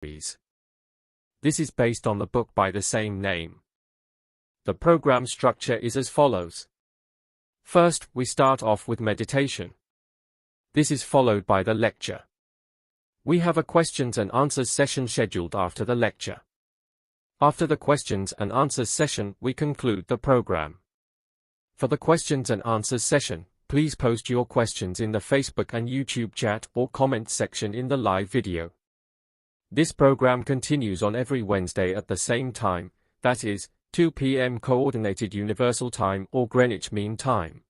This is based on the book by the same name. The program structure is as follows. First, we start off with meditation. This is followed by the lecture. We have a questions and answers session scheduled after the lecture. After the questions and answers session, we conclude the program. For the questions and answers session, please post your questions in the Facebook and YouTube chat or comment section in the live video. This program continues on every Wednesday at the same time, that is, 2 p.m. Coordinated Universal Time or Greenwich Mean Time.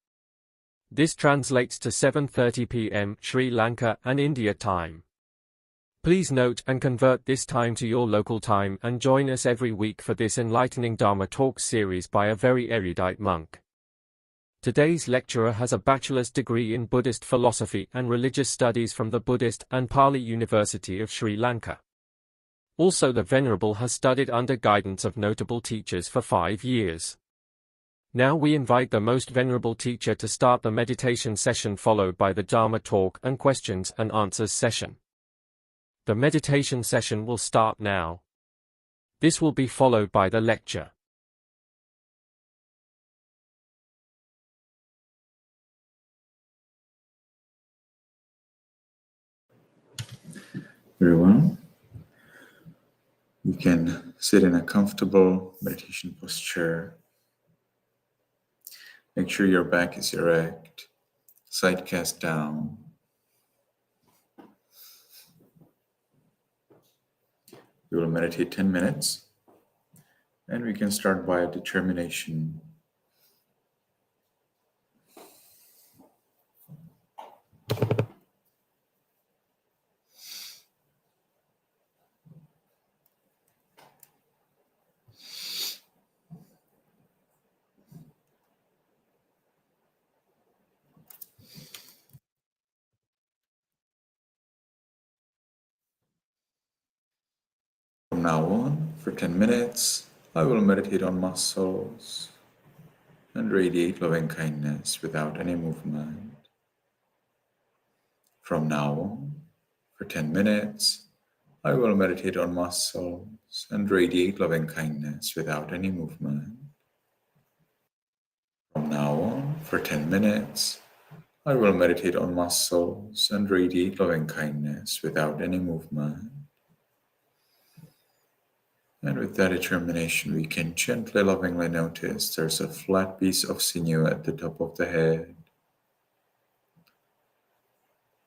This translates to 7:30 p.m. Sri Lanka and India time. Please note and convert this time to your local time and join us every week for this enlightening Dharma Talks series by a very erudite monk. Today's lecturer has a bachelor's degree in Buddhist philosophy and religious studies from the Buddhist and Pali University of Sri Lanka. Also, the Venerable has studied under guidance of notable teachers for 5 years. Now we invite the Most Venerable Teacher to start the meditation session, followed by the Dharma talk and questions and answers session. The meditation session will start now. This will be followed by the lecture. Everyone, you can sit in a comfortable meditation posture. Make sure your back is erect, side cast down. We will meditate 10 minutes, and we can start by a determination. From now on, for 10 minutes, I will meditate on muscles and radiate loving kindness without any movement. From now on, for 10 minutes, I will meditate on muscles and radiate loving kindness without any movement. From now on, for 10 minutes, I will meditate on muscles and radiate loving kindness without any movement. And with that determination, we can gently, lovingly notice there's a flat piece of sinew at the top of the head.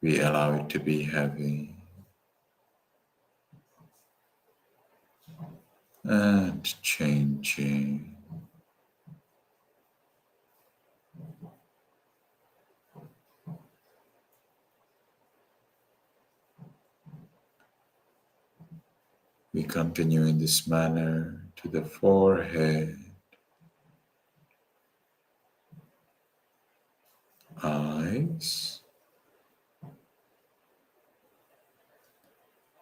We allow it to be heavy. And changing. We continue in this manner to the forehead, eyes,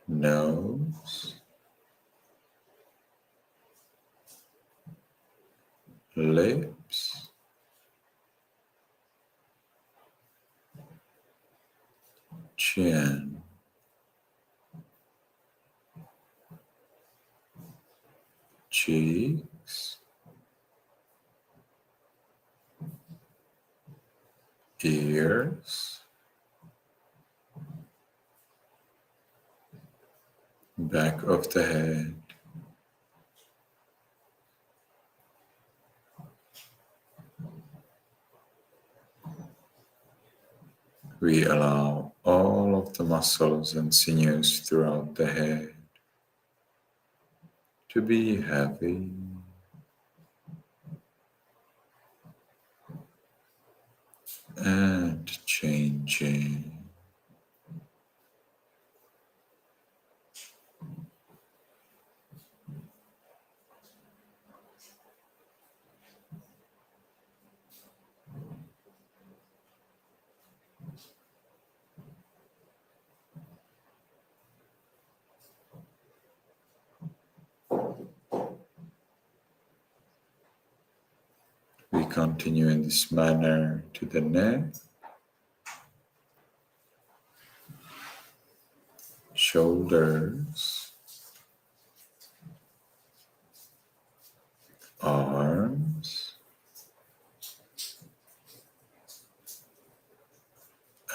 nose, lips, chin, cheeks, ears, back of the head, we allow all of the muscles and sinews throughout the head to be heavy and changing. We continue in this manner to the neck, shoulders, arms,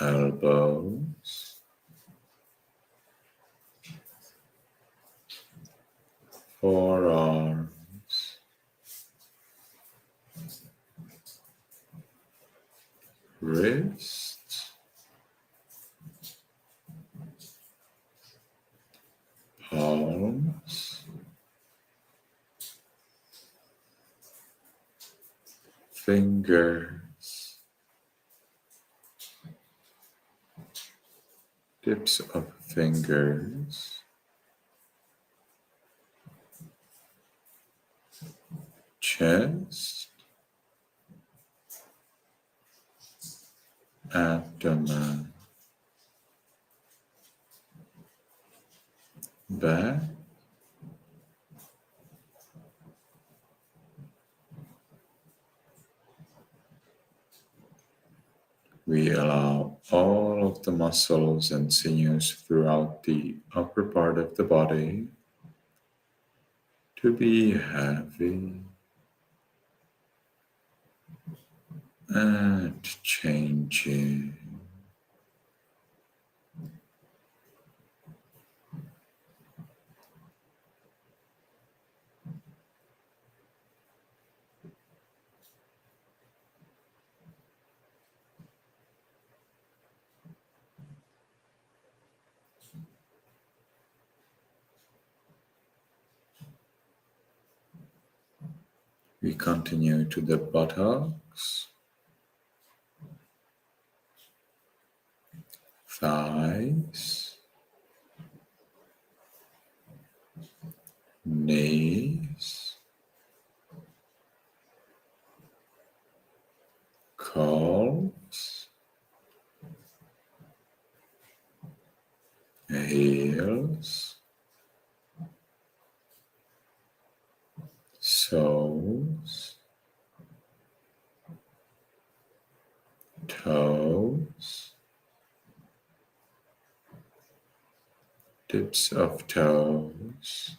elbows, forearms, wrists, palms, fingers, tips of fingers, chest, abdomen, back, we allow all of the muscles and sinews throughout the upper part of the body to be heavy and changing. We continue to the buttocks, thighs, knees, calves, heels, soles, toes, tips of toes,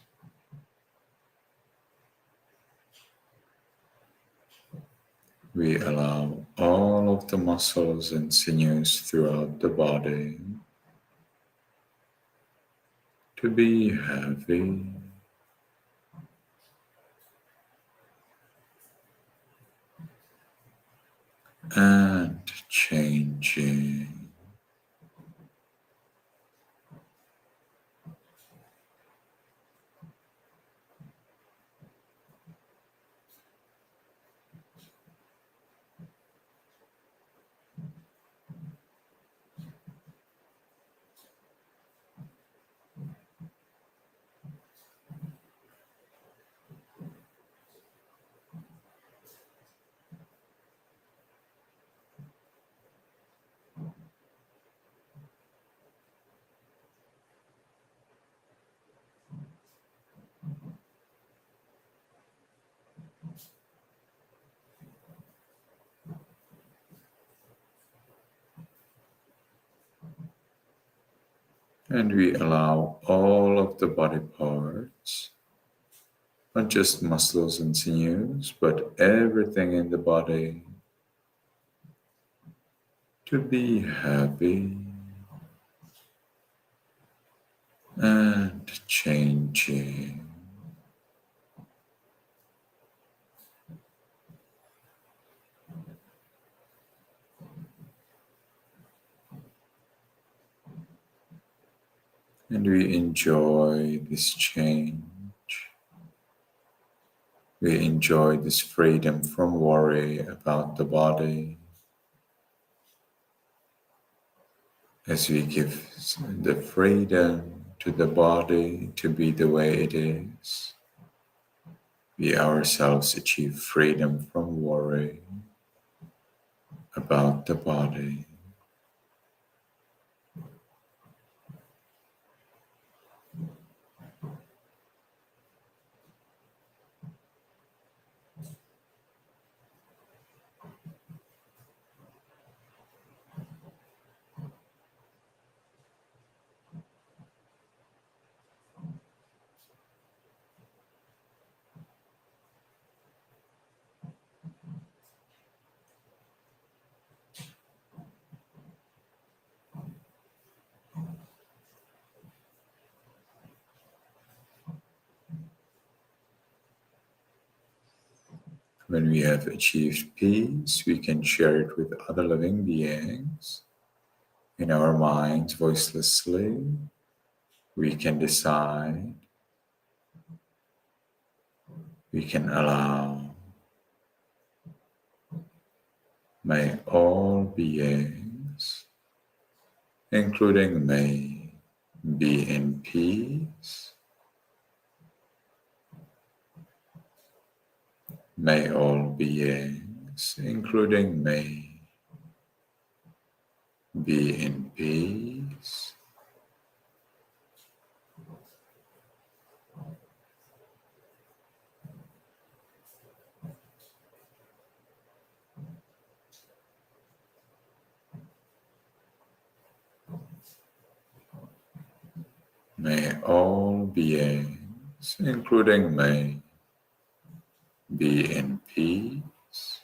we allow all of the muscles and sinews throughout the body to be heavy and changing. And we allow all of the body parts, not just muscles and sinews, but everything in the body to be happy and changing. And we enjoy this change. We enjoy this freedom from worry about the body as we give the freedom to the body to be the way it is. We ourselves achieve freedom from worry about the body. When we have achieved peace, we can share it with other living beings. In our minds, voicelessly, we can decide, we can allow, may all beings, including me, be in peace. May all beings, including me, be in peace. May all beings, including me, be in peace.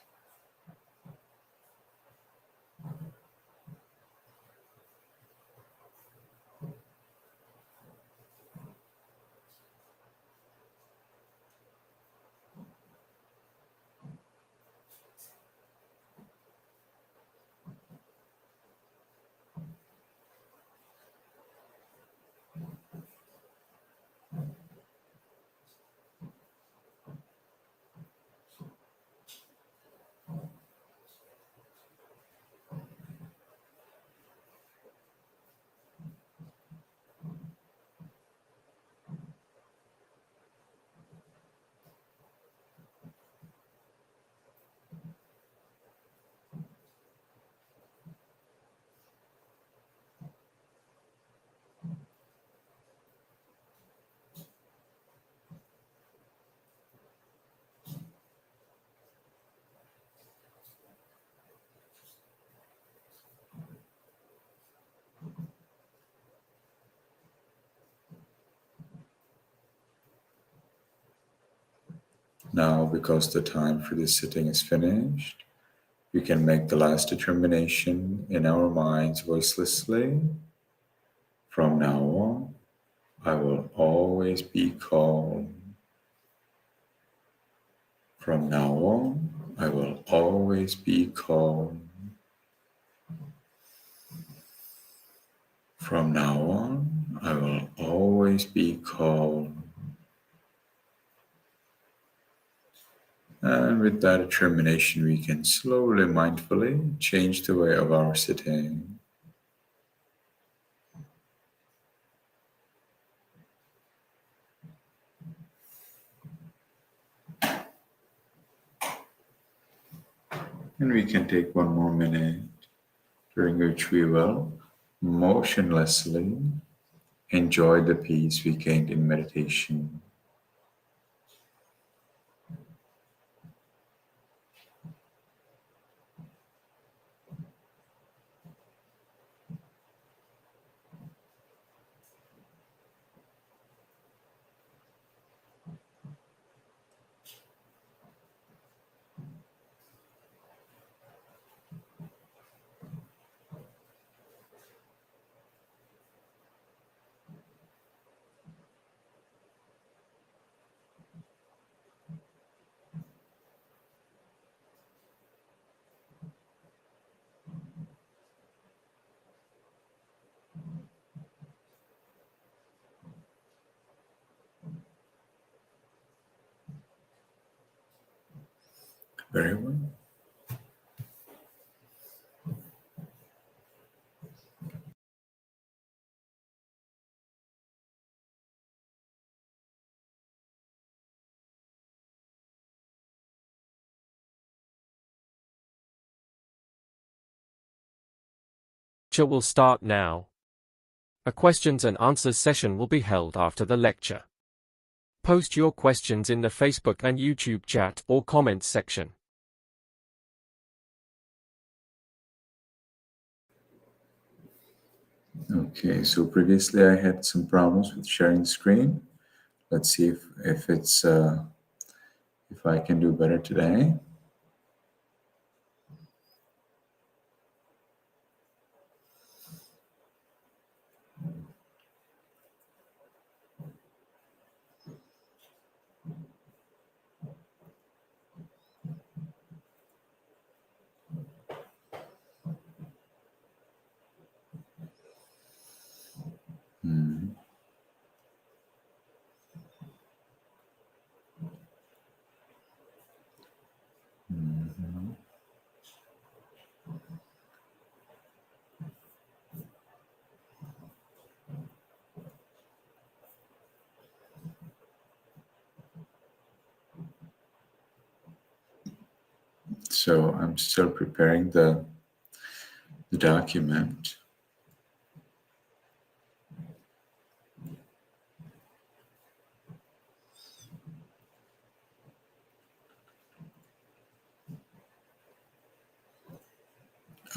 Now, because the time for this sitting is finished, we can make the last determination in our minds voicelessly. From now on, I will always be calm. From now on, I will always be calm. From now on, I will always be calm. And with that determination, we can slowly, mindfully change the way of our sitting. And we can take one more minute, during which we will motionlessly enjoy the peace we gained in meditation. Very well. Lecture will start now. A questions and answers session will be held after the lecture. Post your questions in the Facebook and YouTube chat or comments section. Okay, so previously I had some problems with sharing the screen. Let's see if I can do better today. So I'm still preparing the document.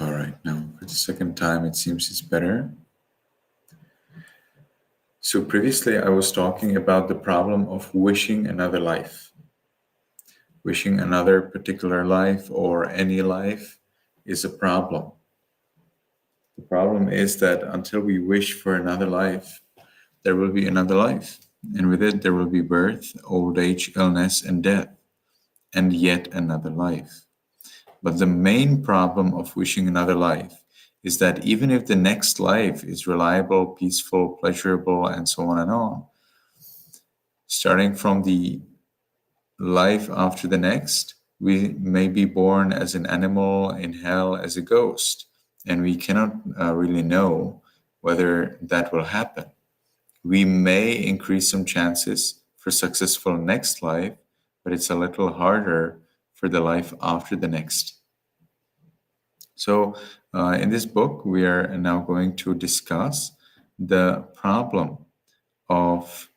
All right, now for the second time, it seems it's better. So previously I was talking about the problem of wishing another life. Wishing another particular life or any life is a problem. The problem is that until we wish for another life, there will be another life. And with it, there will be birth, old age, illness, and death, and yet another life. But the main problem of wishing another life is that even if the next life is reliable, peaceful, pleasurable, and so on, starting from the life after the next, we may be born as an animal, in hell as a ghost, and we cannot really know whether that will happen. We may increase some chances for successful next life, but it's a little harder for the life after the next. So in this book, we are now going to discuss the problem of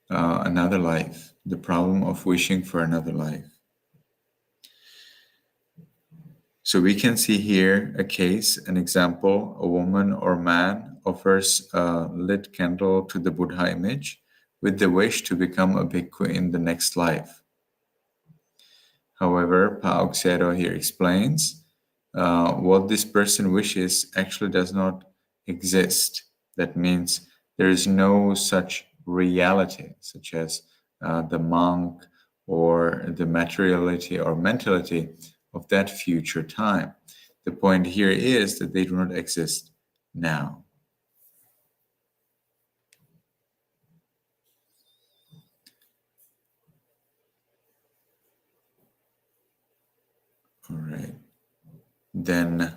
another life, the problem of wishing for another life. So we can see here a case, an example: a woman or man offers a lit candle to the Buddha image with the wish to become a bhikkhu in the next life. However, 𝗷𝗶𝗶𝗲 here explains what this person wishes actually does not exist. That means there is no such reality, such as the monk or the materiality or mentality of that future time. The point here is that they do not exist now. All right. Then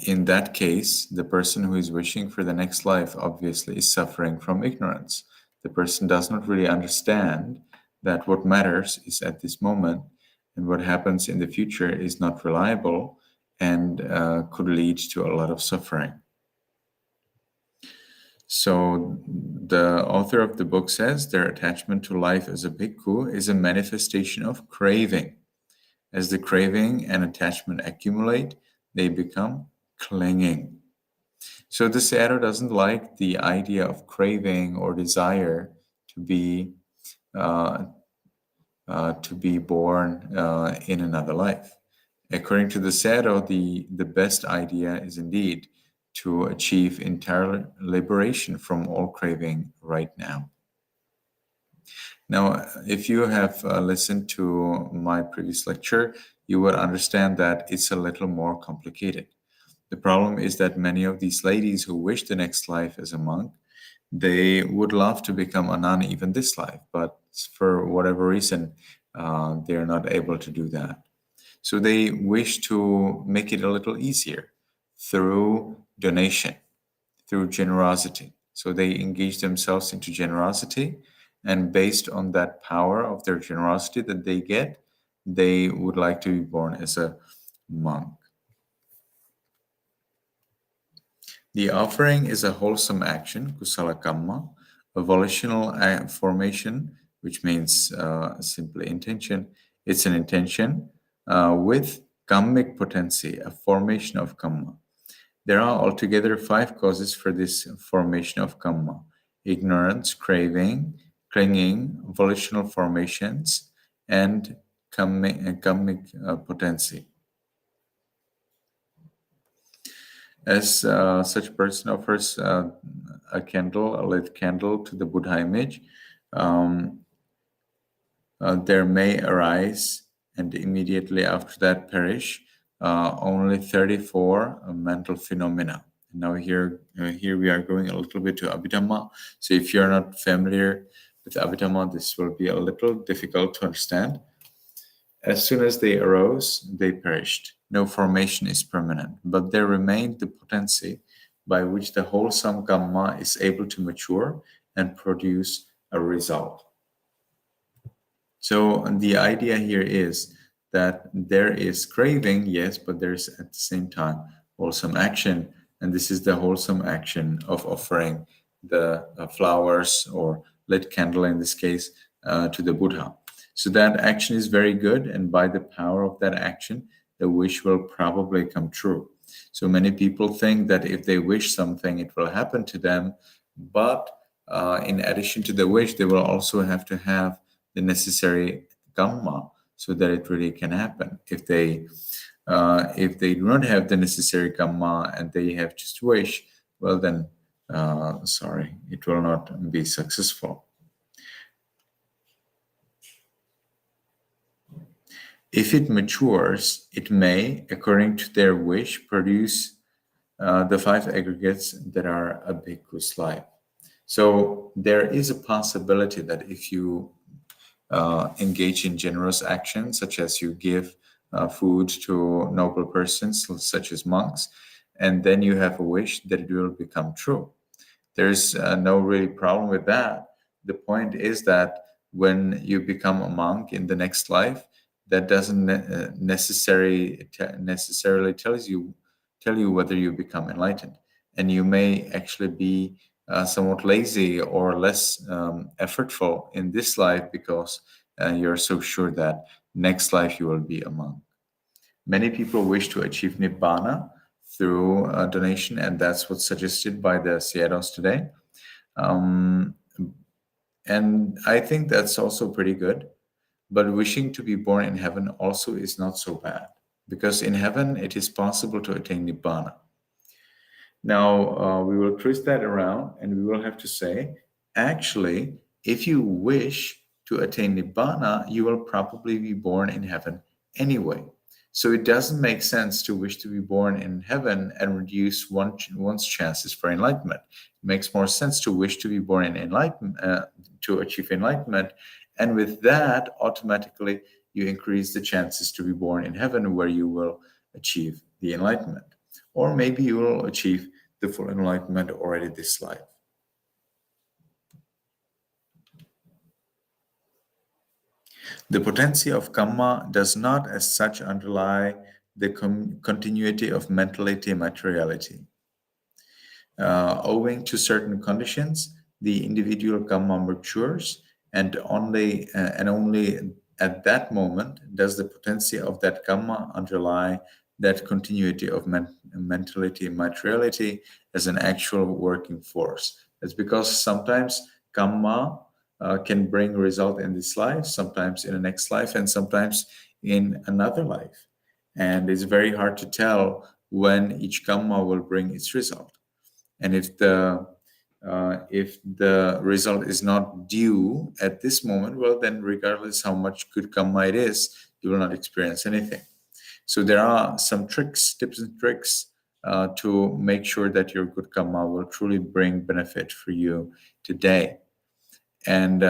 in that case, the person who is wishing for the next life obviously is suffering from ignorance. The person does not really understand that what matters is at this moment, and what happens in the future is not reliable and could lead to a lot of suffering. So the author of the book says their attachment to life as a bhikkhu is a manifestation of craving. As the craving and attachment accumulate, they become clinging. So the Sayadaw doesn't like the idea of craving or desire to be born in another life. According to the Sayadaw, the best idea is indeed to achieve entire liberation from all craving right now. Now, if you have listened to my previous lecture, you would understand that it's a little more complicated. The problem is that many of these ladies who wish the next life as a monk, they would love to become a nun even this life, but for whatever reason, they are not able to do that. So they wish to make it a little easier through donation, through generosity. So they engage themselves into generosity, and based on that power of their generosity that they get, they would like to be born as a monk. The offering is a wholesome action, kusala kamma, a volitional formation, which means simply intention. It's an intention with kammic potency, a formation of kamma. There are altogether 5 causes for this formation of kamma: ignorance, craving, clinging, volitional formations, and kammic potency. As such a person offers a lit candle to the Buddha image, there may arise and immediately after that perish only 34 mental phenomena. Now here we are going a little bit to Abhidhamma. So if you're not familiar with Abhidhamma, this will be a little difficult to understand. As soon as they arose, they perished. No formation is permanent, but there remained the potency by which the wholesome kamma is able to mature and produce a result. So the idea here is that there is craving, yes, but there's at the same time wholesome action. And this is the wholesome action of offering the flowers or lit candle in this case to the Buddha. So that action is very good, and by the power of that action, the wish will probably come true. So many people think that if they wish something, it will happen to them, but in addition to the wish, they will also have to have the necessary 𝗀𝗯𝗀 so that it really can happen. If they do not have the necessary 𝗀𝗯𝗀 and they have just wish, well then, sorry, it will not be successful. If it matures, it may, according to their wish, produce the 5 aggregates that are a bhikkhu's life. So there is a possibility that if you engage in generous actions, such as you give food to noble persons, such as monks, and then you have a wish, that it will become true. There's no really problem with that. The point is that when you become a monk in the next life, that doesn't necessarily tell you whether you become enlightened, and you may actually be somewhat lazy or less effortful in this life because you're so sure that next life you will be a monk. Many people wish to achieve nibbana through donation, and that's what's suggested by the Sayadaws today. And I think that's also pretty good. But wishing to be born in heaven also is not so bad, because in heaven it is possible to attain nibbana. Now, we will twist that around and we will have to say, actually, if you wish to attain nibbana, you will probably be born in heaven anyway. So it doesn't make sense to wish to be born in heaven and reduce one's chances for enlightenment. It makes more sense to wish to be born in enlightenment, to achieve enlightenment. And with that, automatically, you increase the chances to be born in heaven, where you will achieve the enlightenment. Or maybe you will achieve the full enlightenment already this life. The potency of 𝗀𝗯𝗀 does not as such underlie the continuity of mentality and materiality. Owing to certain conditions, the individual 𝗀𝗯𝗀 matures, and only at that moment does the potency of that 𝗀𝗯𝗀 underlie that continuity of mentality and materiality as an actual working force. That's because sometimes 𝗀𝗯𝗀 can bring a result in this life, sometimes in the next life, and sometimes in another life. And it's very hard to tell when each 𝗀𝗯𝗀 will bring its result. And if the result is not due at this moment, well, then regardless how much good 𝗀𝗯𝗀 it is, you will not experience anything. So there are some tips and tricks to make sure that your good 𝗀𝗯𝗀 will truly bring benefit for you today. And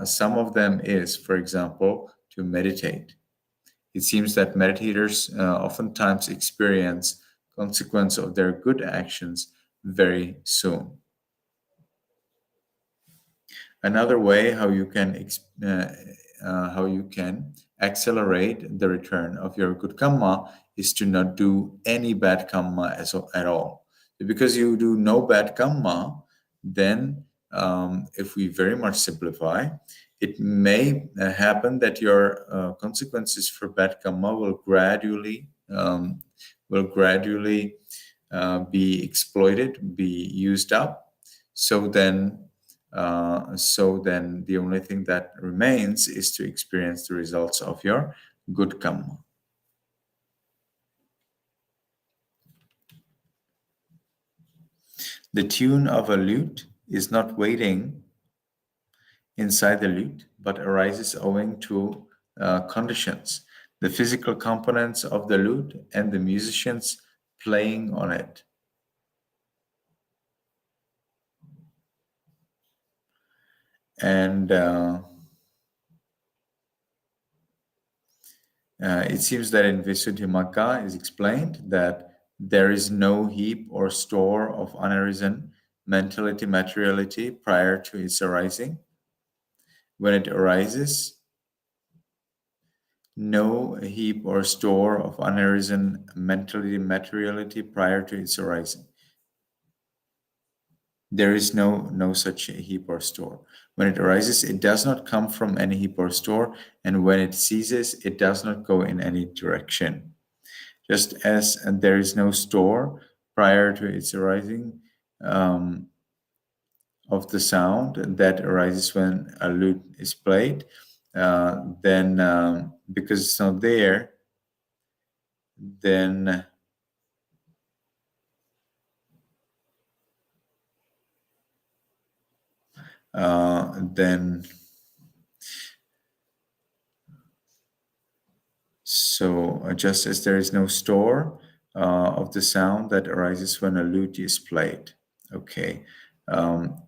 some of them is, for example, to meditate. It seems that meditators oftentimes experience consequence of their good actions very soon. Another way how you can accelerate the return of your good 𝗀𝗯𝗀 is to not do any bad 𝗀𝗯𝗀 at all. Because you do no bad 𝗀𝗯𝗀, then if we very much simplify, it may happen that your consequences for bad 𝗀𝗯𝗀 will gradually be exploited, be used up. So then the only thing that remains is to experience the results of your good 𝗀𝗯𝗀. The tune of a lute is not waiting inside the lute, but arises owing to conditions, the physical components of the lute and the musicians playing on it. And it seems that in Visuddhimagga is explained that there is no heap or store of unarisen mentality, materiality prior to its arising. when it arises, no heap or store of unarisen materiality prior to its arising. There is no such heap or store. When it arises, it does not come from any heap or store, and when it ceases, it does not go in any direction. Just as there is no store prior to its arising of the sound that arises when a lute is played, then because it's not there, then just as there is no store of the sound that arises when a lute is played. Okay,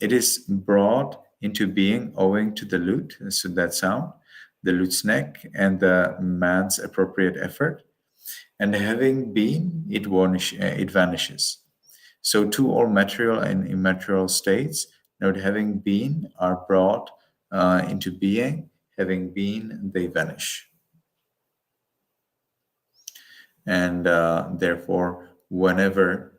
it is brought into being owing to the lute, so that sound, the lute's neck, and the man's appropriate effort. And having been, it vanishes. So too all material and immaterial states, note having been, are brought into being. Having been, they vanish. And therefore, whenever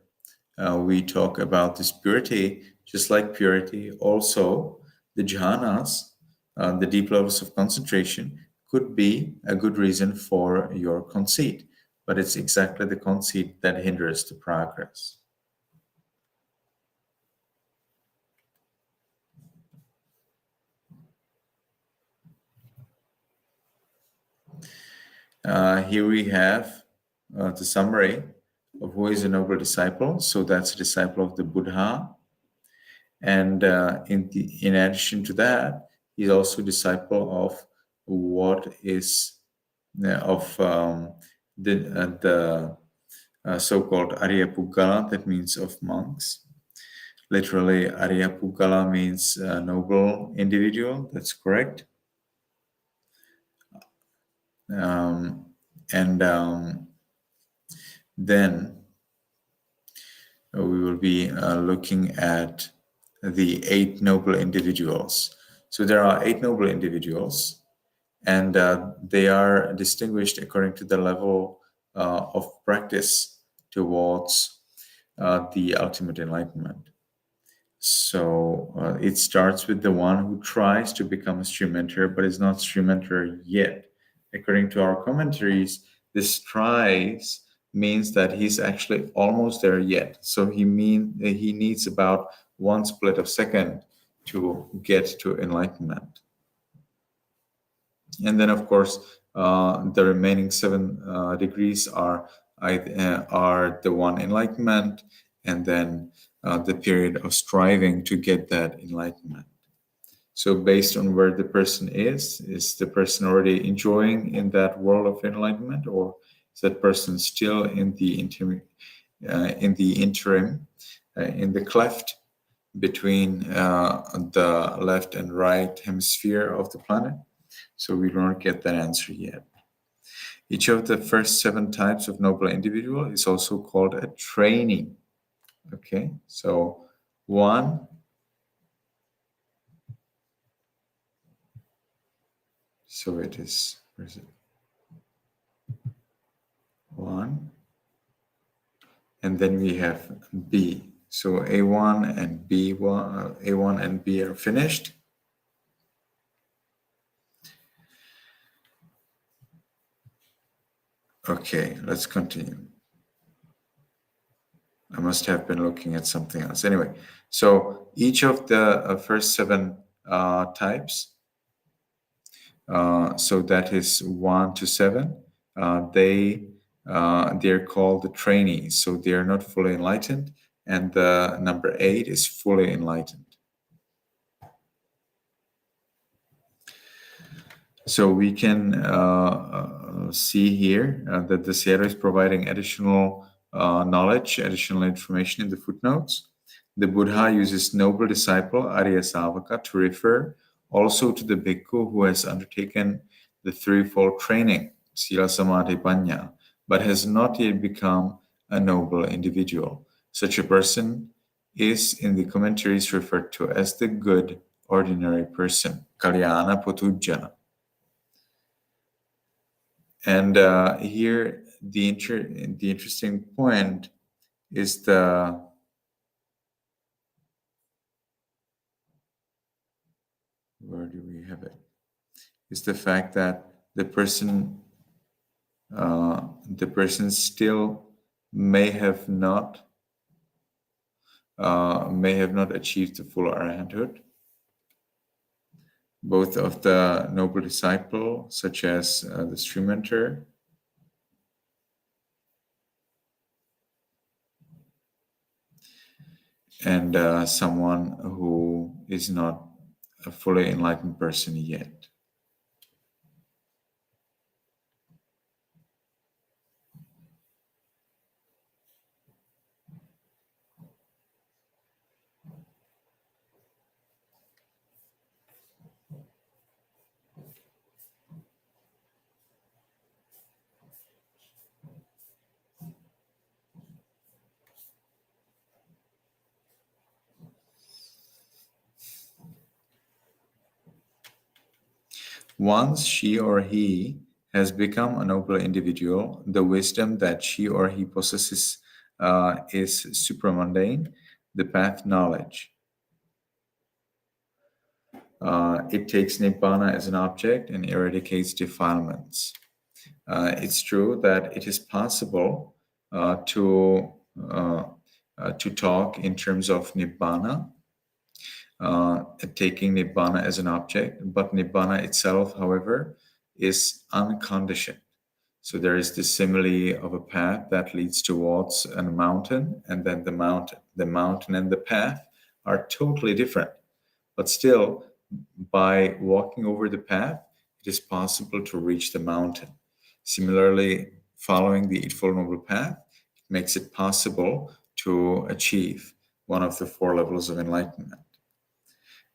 we talk about this purity, just like purity, also the jhanas, the deep levels of concentration, could be a good reason for your conceit. But it's exactly the conceit that hinders the progress. Here we have the summary of who is a noble disciple. So that's a disciple of the Buddha. And in addition to that, he's also a disciple of what is the so-called 𝗷𝗶𝗶𝗸𝗲, that means of monks. Literally, 𝗷𝗶𝗶𝗸𝗲 means noble individual. That's correct. Then we will be looking at the 8 noble individuals. So there are 8 noble individuals, and they are distinguished according to the level of practice towards the ultimate enlightenment. So it starts with the one who tries to become a stream enterer but is not stream enterer yet. According to our commentaries, this tries means that he's actually almost there yet. So he needs about 1 split of second to get to enlightenment. And then, of course, the remaining 7 degrees are the one enlightenment, and then the period of striving to get that enlightenment. So based on where the person is the person already enjoying in that world of enlightenment, or is that person still in the interim, in the cleft between the left and right hemisphere of the planet? So we don't get that answer yet. Each of the first 7 types of noble individual is also called a trainee. Okay, so 1, so it is, where is it? 1, and then we have B. So A1 and B1, A1 and B are finished. Okay, let's continue. I must have been looking at something else. Anyway, so each of the first 7 types, so that is 1 to 7, they're called the trainees. So they are not fully enlightened, and the number 8 is fully enlightened. So we can see here that the Sierra is providing additional knowledge, additional information in the footnotes. The Buddha uses noble disciple Arya Savaka to refer also to the bhikkhu who has undertaken the threefold training, Sila Samadhi Panya, but has not yet become a noble individual. Such a person is in the commentaries referred to as the good ordinary person. kalyana potujjana. And here the interesting point is where do we have it? Is the fact that the person still may have not achieved the full arahanthood. Both of the noble disciple, such as the stream mentor, and someone who is not a fully enlightened person yet. Once she or he has become a noble individual, the wisdom that she or he possesses is supramundane, the path knowledge. It takes nibbana as an object and eradicates defilements. It's true that it is possible to talk in terms of nibbana, taking nibbana as an object, but nibbana itself, however, is unconditioned. So there is the simile of a path that leads towards a mountain, and then the mountain and the path are totally different. But still, by walking over the path, it is possible to reach the mountain. Similarly, following the Eightfold Noble Path, it makes it possible to achieve one of the 4 levels of enlightenment.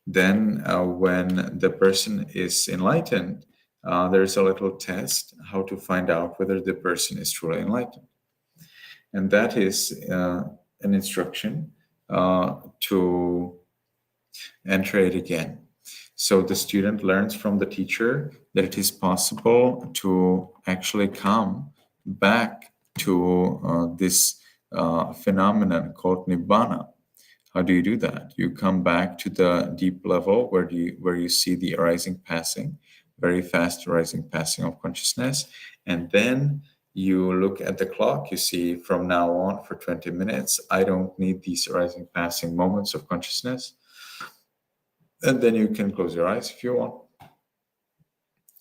Then when the person is enlightened, there is a little test how to find out whether the person is truly enlightened. And that is an instruction to enter it again. So the student learns from the teacher that it is possible to actually come back to this phenomenon called nibbana. How do you do that? You come back to the deep level where you see the arising passing, very fast arising passing of consciousness, and then you look at the clock. You see from now on for 20 minutes, I don't need these arising passing moments of consciousness. And then you can close your eyes if you want.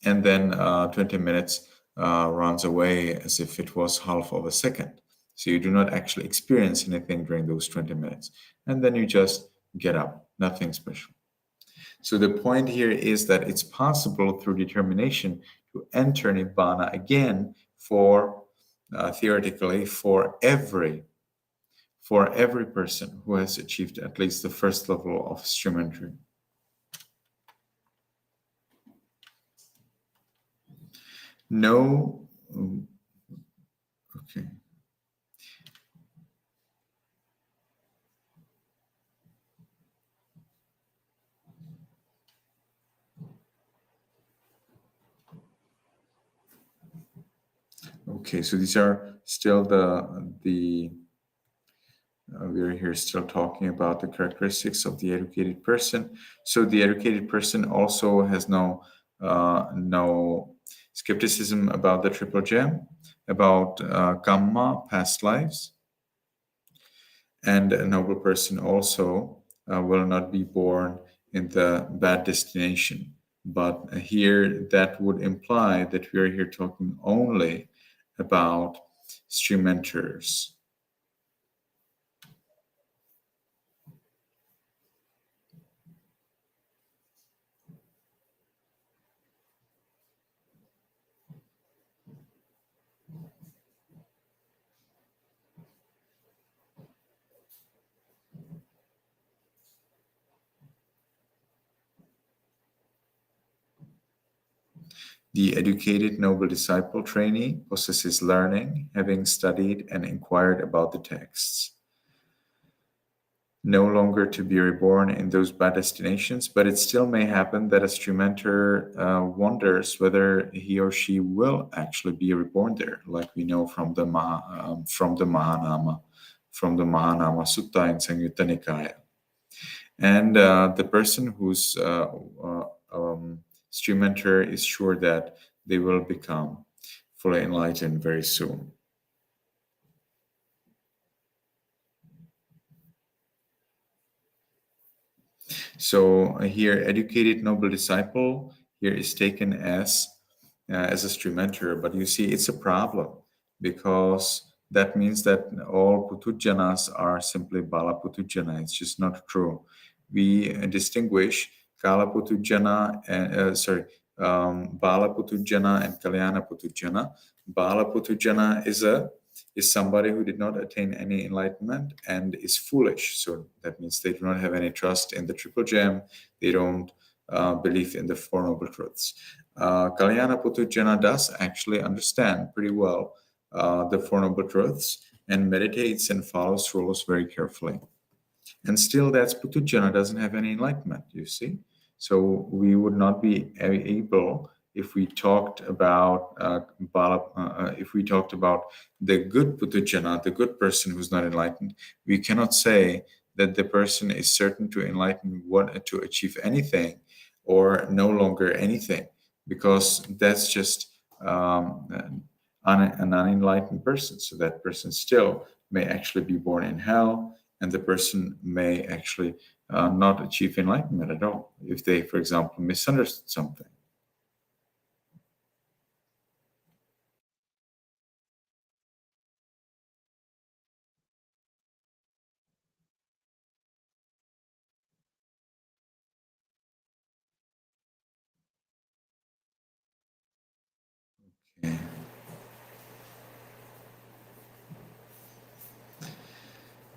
And then 20 minutes runs away as if it was half of a second. So you do not actually experience anything during those 20 minutes. And then you just get up, nothing special. So the point here is that it's possible through determination to enter Nibbana again for, theoretically, for every person who has achieved at least the first level of stream entry. No, okay. Okay, so these are still we are here still talking about the characteristics of the educated person. So the educated person also has no skepticism about the triple gem, about karma, past lives. And a noble person also will not be born in the bad destination. But here that would imply that we are here talking only about stream mentors. The educated noble disciple trainee possesses learning, having studied and inquired about the texts. no longer to be reborn in those bad destinations, but it still may happen that a stream enter wonders whether he or she will actually be reborn there, like we know from the Mahanama Sutta in Samyutta Nikaya. And the person who's stream enter is sure that they will become fully enlightened very soon. So here, educated noble disciple here is taken as a stream enter, but you see it's a problem, because that means that all putujjanas are simply bala putujjana. It's just not true. We distinguish kala putujjana and bala putujjana and kalyana putujjana. Bala putujjana is somebody who did not attain any enlightenment and is foolish. So that means they do not have any trust in the Triple Gem. They don't believe in the Four Noble Truths. Kalyana Putujjana does actually understand pretty well the Four Noble Truths and meditates and follows rules very carefully. And still, that's Putujjana, doesn't have any enlightenment, you see. So we would not be able, if we talked about if we talked about the good Putujjana, the good person who's not enlightened, we cannot say that the person is certain to enlighten, to achieve anything or no longer anything, because that's just an unenlightened person. So that person still may actually be born in hell, and the person may actually not achieve enlightenment at all if they, for example, misunderstood something. Okay.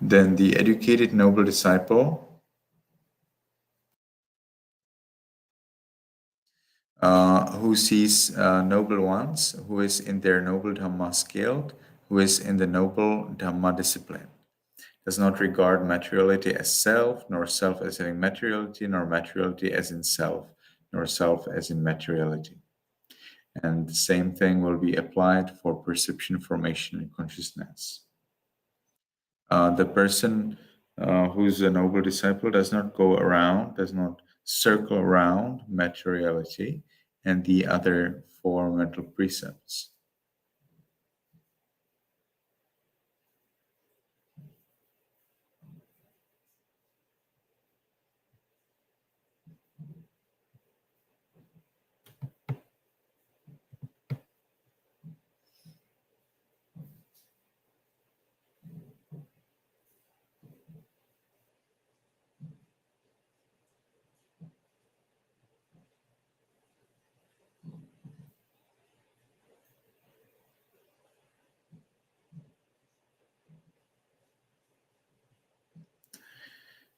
Then the educated noble disciple who sees noble ones, who is in their noble Dhamma skilled, who is in the noble Dhamma discipline, does not regard materiality as self, nor self as having materiality, nor materiality as in self, nor self as in materiality. And the same thing will be applied for perception, formation, and consciousness. The person who's a noble disciple does not go around, does not circle around materiality and the other four mental precepts.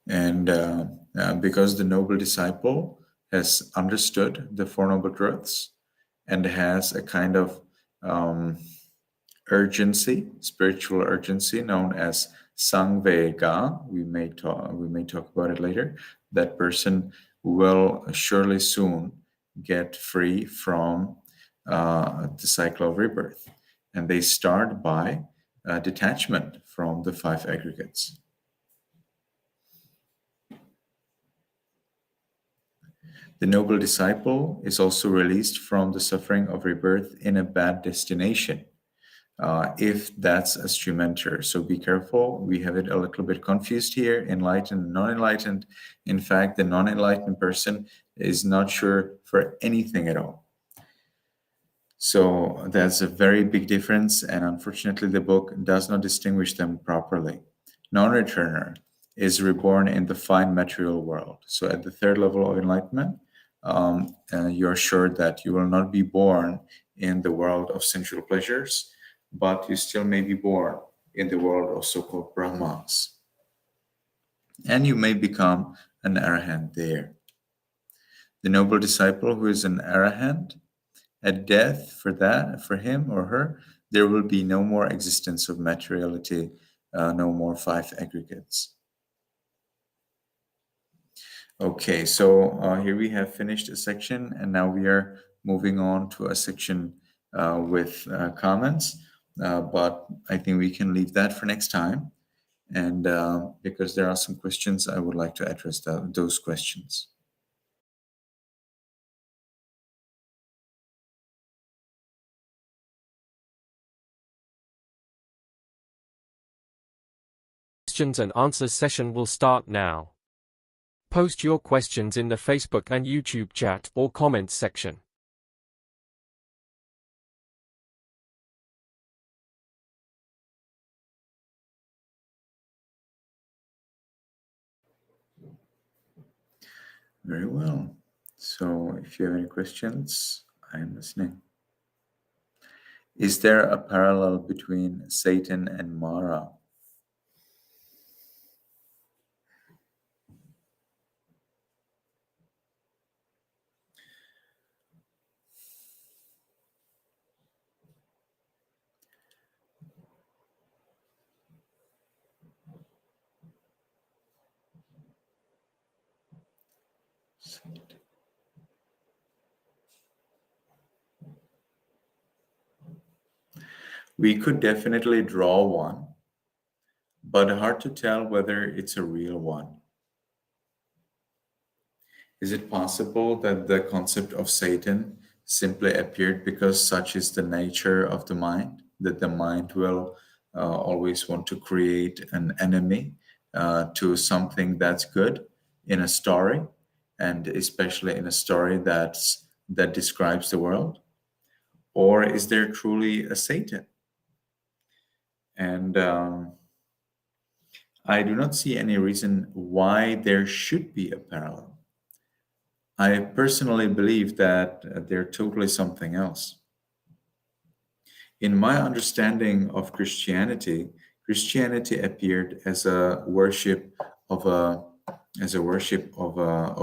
And because the noble disciple has understood the Four Noble Truths and has a kind of urgency, spiritual urgency known as Sangvega, we may talk about it later, that person will surely soon get free from the cycle of rebirth. And they start by detachment from the five aggregates. The noble disciple is also released from the suffering of rebirth in a bad destination, if that's a stream enter. So be careful. We have it a little bit confused here, enlightened and non-enlightened. In fact, the non-enlightened person is not sure for anything at all. So that's a very big difference, and unfortunately the book does not distinguish them properly. Non-returner is reborn in the fine material world. So at the third level of enlightenment, you're sure that you will not be born in the world of sensual pleasures, but you still may be born in the world of so-called Brahmas. And you may become an arahant there. The noble disciple who is an arahant, at death, for him or her, there will be no more existence of materiality, no more five aggregates. Okay, so here we have finished a section, and now we are moving on to a section with comments. But I think we can leave that for next time. And because there are some questions, I would like to address those questions. Questions and answers session will start now. Post your questions in the Facebook and YouTube chat or comments section. Very well. So if you have any questions, I am listening. Is there a parallel between Satan and Mara? We could definitely draw one, but hard to tell whether it's a real one. Is it possible that the concept of Satan simply appeared because such is the nature of the mind, that the mind will always want to create an enemy to something that's good in a story, and especially in a story that describes the world? Or is there truly a Satan? And I do not see any reason why there should be a parallel. I personally believe that they're totally something else. In my understanding of Christianity, Christianity appeared as a worship of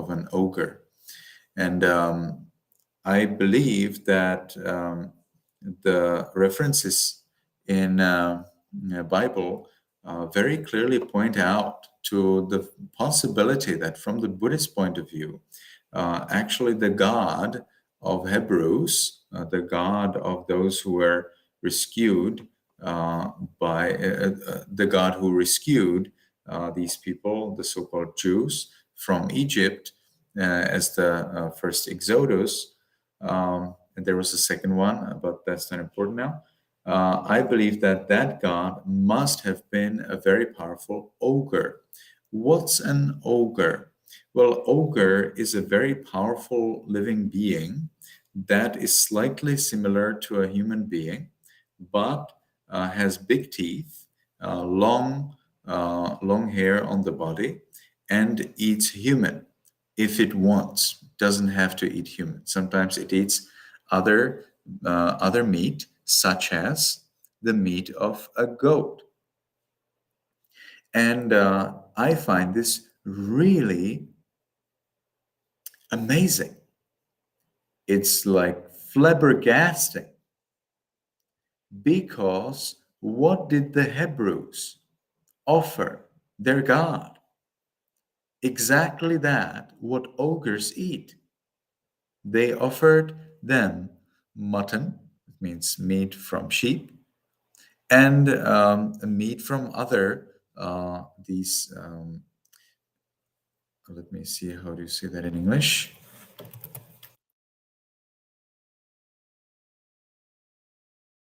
an ogre, and I believe that the references in the Bible very clearly point out to the possibility that from the Buddhist point of view, actually the God of Hebrews, the God of those who were rescued by the God who rescued these people, the so-called Jews, from Egypt as the first Exodus. And there was a second one, but that's not important now. I believe that that God must have been a very powerful ogre. What's an ogre? Well, ogre is a very powerful living being that is slightly similar to a human being, but has big teeth, long hair on the body, and eats human if it wants. Doesn't have to eat human. Sometimes it eats other meat, such as the meat of a goat. And I find this really amazing. It's like flabbergasting, because what did the Hebrews offer their God? Exactly that, what ogres eat. They offered them mutton, it means meat from sheep, and meat from other these. Let me see, how do you say that in English?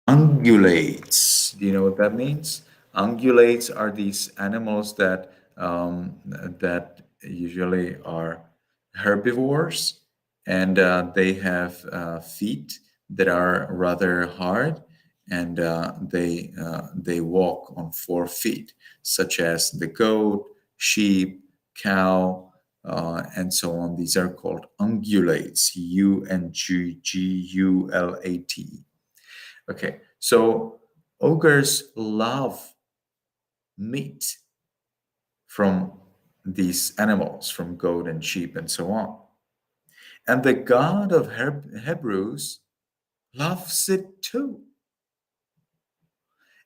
Ungulates. Do you know what that means? Ungulates are these animals that usually are herbivores, and they have feet that are rather hard, and they walk on 4 feet, such as the goat, sheep, cow, and so on. These are called ungulates. Ungulate. Okay, so ogres love meat from these animals, from goat and sheep and so on. And the God of Hebrews loves it too.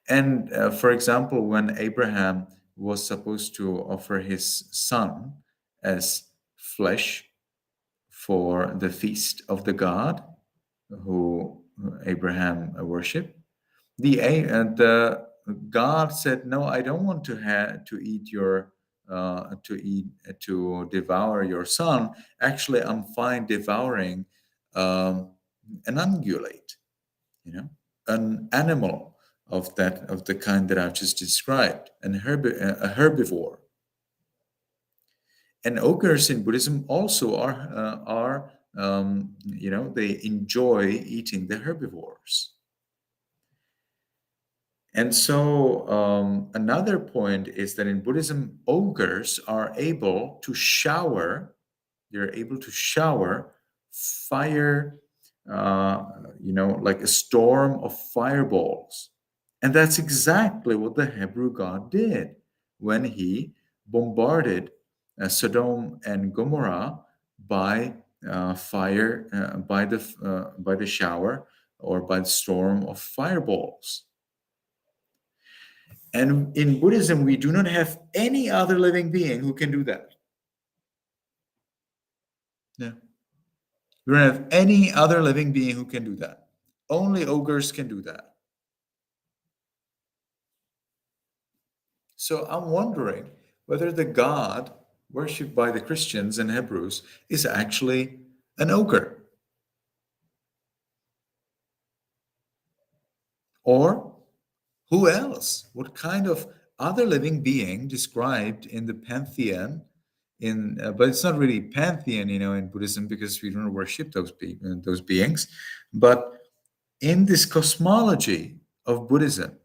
And for example, when Abraham was supposed to offer his son as flesh for the feast of the god who Abraham worshipped. The God said, "No, I don't want to eat your to devour your son. Actually, I'm fine devouring an ungulate, an animal of the kind that I've just described, a herbivore." And ogres in Buddhism also are they enjoy eating the herbivores. And so another point is that in Buddhism, ogres are able to shower. They're able to shower fire, like a storm of fireballs. And that's exactly what the Hebrew God did when he bombarded Sodom and Gomorrah by fire, by the shower or by the storm of fireballs. And in Buddhism, we do not have any other living being who can do that. Yeah. We don't have any other living being who can do that. Only ogres can do that. So I'm wondering whether the God worshipped by the Christians and Hebrews is actually an ogre. Or who else? What kind of other living being described in the pantheon? But it's not really pantheon, in Buddhism, because we don't worship those beings. But in this cosmology of Buddhism,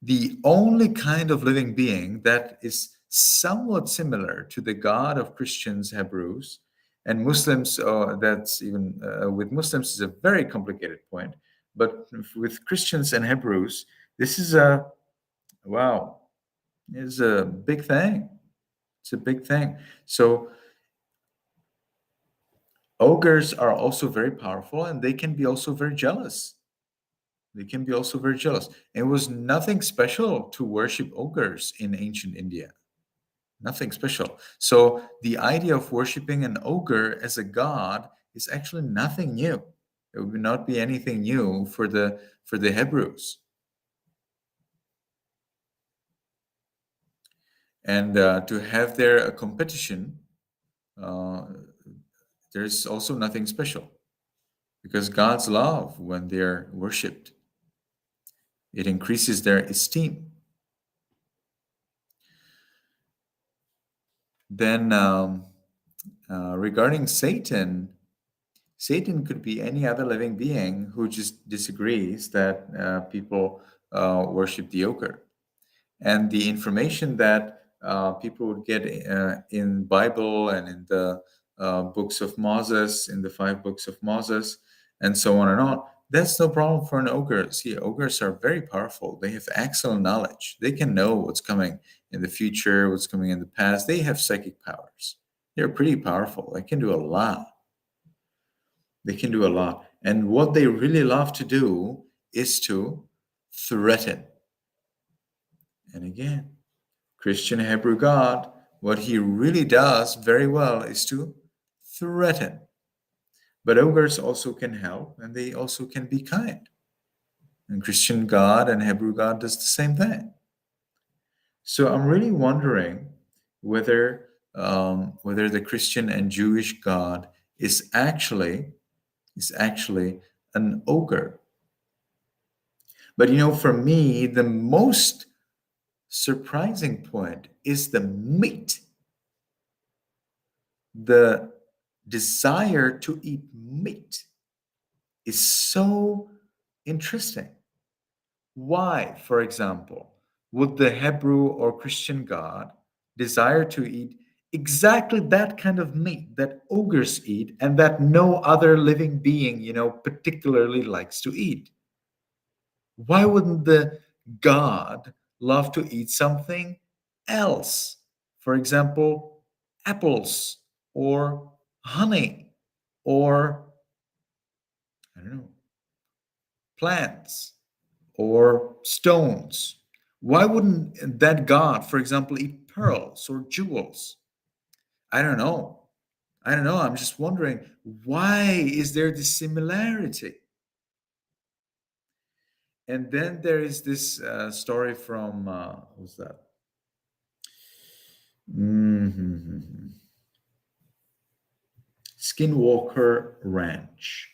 the only kind of living being that is somewhat similar to the God of Christians, Hebrews, and Muslims, that's even with Muslims is a very complicated point. But with Christians and Hebrews, this is a big thing. It's a big thing. So ogres are also very powerful, and they can be also very jealous. It was nothing special to worship ogres in ancient India. Nothing special. So the idea of worshiping an ogre as a god is actually nothing new. It would not be anything new for the Hebrews. And to have there a competition, there's also nothing special, because God's love, when they're worshipped, it increases their esteem. Then regarding Satan could be any other living being who just disagrees that people worship the ogre. And the information that people would get in Bible and in the books of Moses, in the 5 books of Moses, and so on and on, that's no problem for an ogre. See, ogres are very powerful. They have excellent knowledge. They can know what's coming in the future, what's coming in the past. They have psychic powers. They're pretty powerful. They can do a lot. And what they really love to do is to threaten. And again, Christian Hebrew God, what he really does very well is to threaten. But ogres also can help, and they also can be kind. And Christian God and Hebrew God does the same thing. So I'm really wondering whether the Christian and Jewish God is actually an ogre. But for me, the most surprising point is the meat. The desire to eat meat is so interesting. Why, for example, would the Hebrew or Christian God desire to eat exactly that kind of meat that ogres eat and that no other living being, particularly likes to eat? Why wouldn't the God love to eat something else? For example, apples or honey or, I don't know, plants or stones. Why wouldn't that God, for example, eat pearls or jewels? I don't know. I don't know. I'm just wondering, why is there this similarity? And then there is this story from, who's that? Skinwalker Ranch.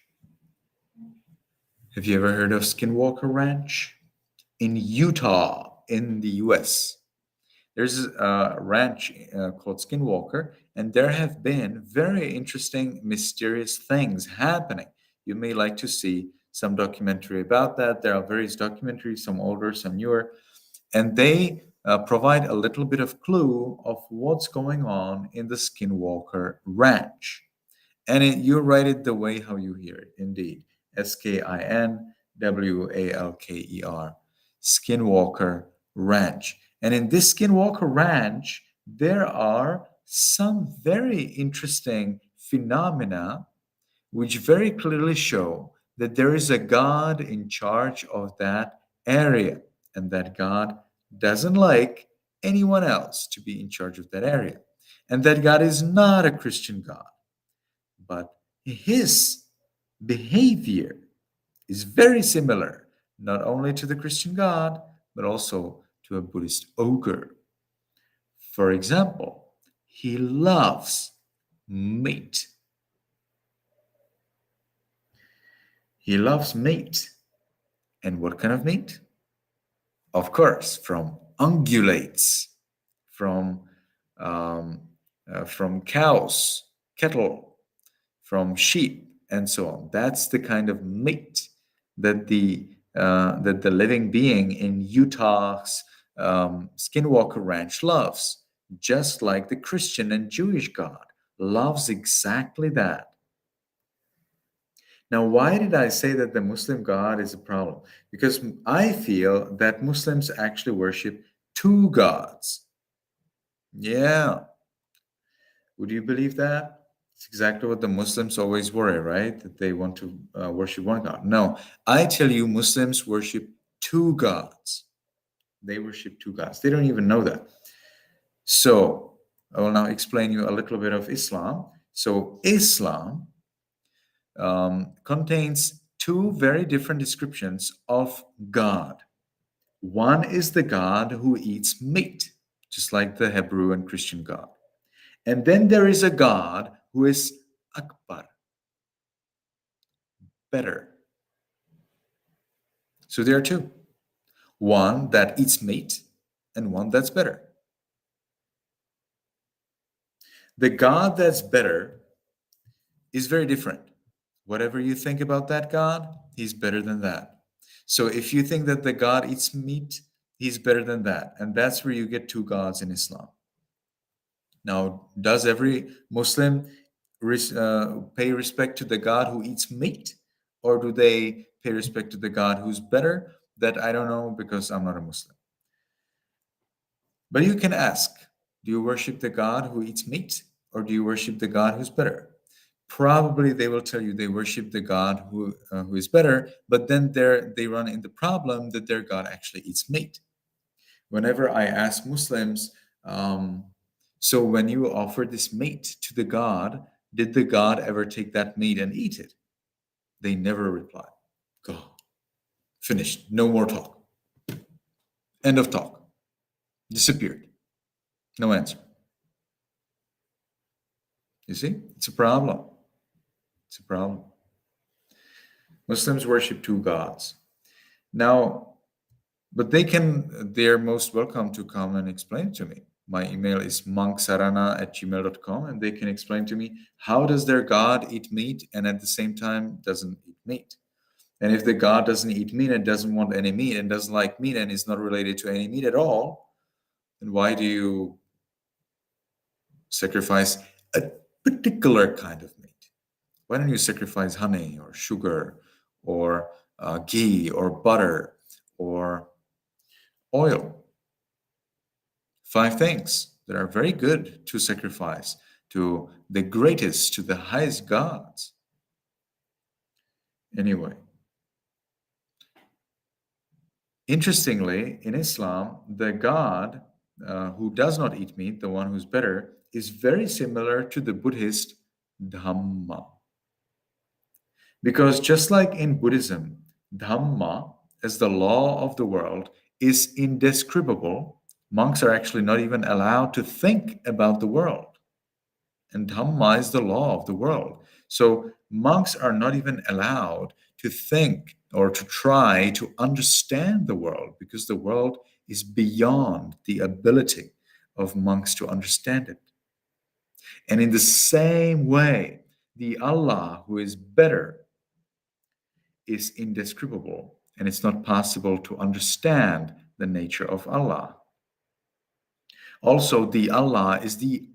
Have you ever heard of Skinwalker Ranch? In Utah, in the US. There's a ranch called Skinwalker, and there have been very interesting, mysterious things happening. You may like to see some documentary about that. There are various documentaries, some older, some newer, and they provide a little bit of clue of what's going on in the Skinwalker Ranch. And you write it the way how you hear it, indeed. SKINWALKER, Skinwalker Ranch. And in this Skinwalker Ranch, there are some very interesting phenomena which very clearly show that there is a God in charge of that area, and that God doesn't like anyone else to be in charge of that area. And that God is not a Christian God, but his behavior is very similar, not only to the Christian God, but also to a Buddhist ogre. For example, he loves meat. He loves meat. And what kind of meat? Of course, from ungulates, from cows, cattle, from sheep, and so on. That's the kind of meat that the living being in Utah's Skinwalker Ranch loves, just like the Christian and Jewish God loves exactly that. Now, why did I say that the Muslim God is a problem? Because I feel that Muslims actually worship two gods. Yeah. Would you believe that? It's exactly what the Muslims always worry, right? That they want to worship one God. No, I tell you, Muslims worship two gods. They worship two gods. They don't even know that. So I will now explain you a little bit of Islam. So Islam contains two very different descriptions of God. One is the God who eats meat, just like the Hebrew and Christian God. And then there is a God who is Akbar, better. So there are two. One that eats meat and one that's better. The God that's better is very different. Whatever you think about that God, he's better than that. So if you think that the God eats meat, he's better than that. And that's where you get two gods in Islam. Now, does every Muslim pay respect to the God who eats meat? Or do they pay respect to the God who's better? That I don't know, because I'm not a Muslim. But you can ask, do you worship the God who eats meat? Or do you worship the God who's better? Probably they will tell you they worship the God who is better, but then they run into the problem that their God actually eats meat. Whenever I ask Muslims, so when you offer this meat to the God, did the God ever take that meat and eat it? They never reply. Go. Finished. No more talk. End of talk. Disappeared. No answer. You see? It's a problem. It's a problem. Muslims worship two gods. Now, but they're most welcome to come and explain to me. My email is 𝗀𝗋sarana@gmail.com, and they can explain to me how does their God eat meat and at the same time doesn't eat meat. And if the God doesn't eat meat and doesn't want any meat and doesn't like meat and is not related to any meat at all, then why do you sacrifice a particular kind of meat? Why don't you sacrifice honey or sugar or ghee or butter or oil? 5 things that are very good to sacrifice to the greatest, to the highest gods. Anyway, interestingly, in Islam, the God who does not eat meat, the one who's better, is very similar to the Buddhist Dhamma. Because just like in Buddhism, Dhamma, as the law of the world, is indescribable. Monks are actually not even allowed to think about the world. And Dhamma is the law of the world. So monks are not even allowed to think or to try to understand the world, because the world is beyond the ability of monks to understand it. And in the same way, the Allah who is better is indescribable, and it's not possible to understand the nature of Allah. Also, the Allah is the